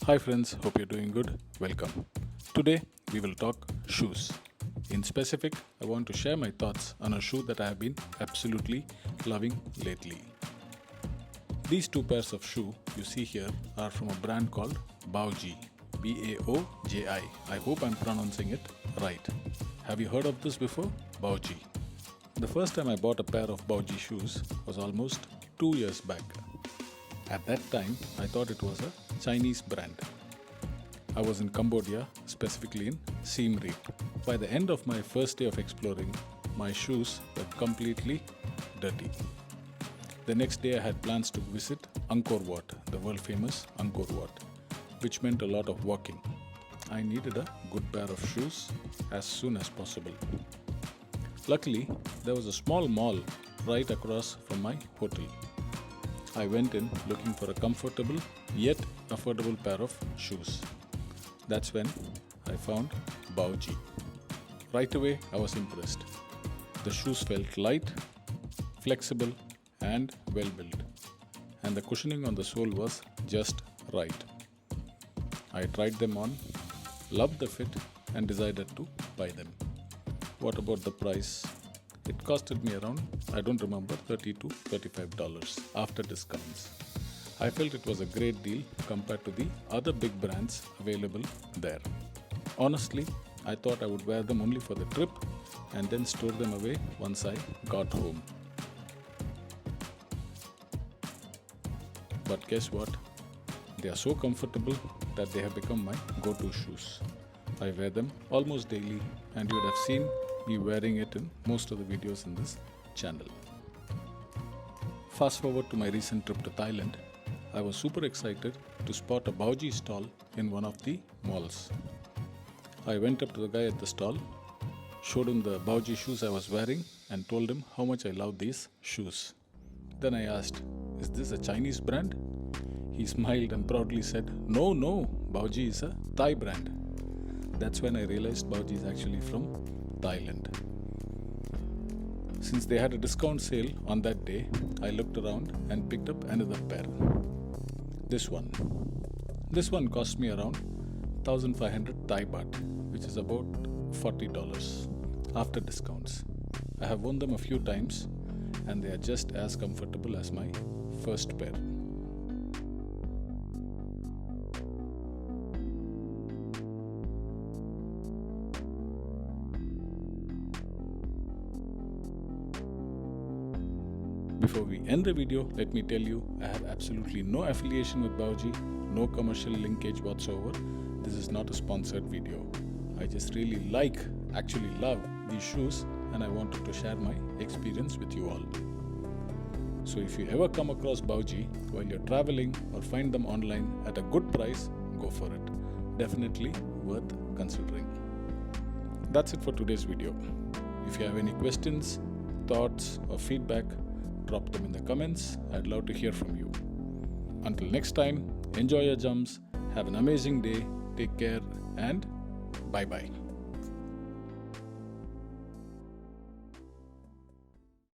Hi friends, hope you're doing good. Welcome. Today we will talk shoes. In specific, I want to share my thoughts on a shoe that I have been absolutely loving lately. These two pairs of shoe you see here are from a brand called BAOJI, BAOJI. I hope I'm pronouncing it right. Have you heard of this before? BAOJI. The first time I bought a pair of BAOJI shoes was almost 2 years back. At that time, I thought it was a Chinese brand. I was in Cambodia, specifically in Siem Reap. By the end of my first day of exploring, my shoes were completely dirty. The next day I had plans to visit Angkor Wat, the world famous Angkor Wat, which meant a lot of walking. I needed a good pair of shoes as soon as possible. Luckily, there was a small mall right across from my hotel. I went in looking for a comfortable yet affordable pair of shoes. That's when I found BAOJI. Right away, I was impressed. The shoes felt light, flexible, and well built, and the cushioning on the sole was just right. I tried them on, loved the fit, and decided to buy them. What about the price? It costed me around, I don't remember, $30 to $35 after discounts. I felt it was a great deal compared to the other big brands available there. Honestly, I thought I would wear them only for the trip and then store them away once I got home. But guess what? They are so comfortable that they have become my go-to shoes. I wear them almost daily, and you would have seen me wearing it in most of the videos in this channel. Fast forward to my recent trip to Thailand, I was super excited to spot a BAOJI stall in one of the malls. I went up to the guy at the stall, showed him the BAOJI shoes I was wearing, and told him how much I love these shoes. Then I asked, "Is this a Chinese brand?" He smiled and proudly said, No, BAOJI is a Thai brand." That's when I realized BAOJI is actually from Thailand. Since they had a discount sale on that day, I looked around and picked up another pair. This one cost me around 1,500 Thai baht, which is about $40 after discounts. I have worn them a few times and they are just as comfortable as my first pair. Before we end the video, let me tell you, I have absolutely no affiliation with BAOJI, no commercial linkage whatsoever. This is not a sponsored video. I just really actually love these shoes, and I wanted to share my experience with you all. So if you ever come across BAOJI while you're traveling or find them online at a good price, go for it. Definitely worth considering. That's it for today's video. If you have any questions, thoughts, or feedback, drop them in the comments. I'd love to hear from you. Until next time, enjoy your jumps, have an amazing day, take care, and bye-bye.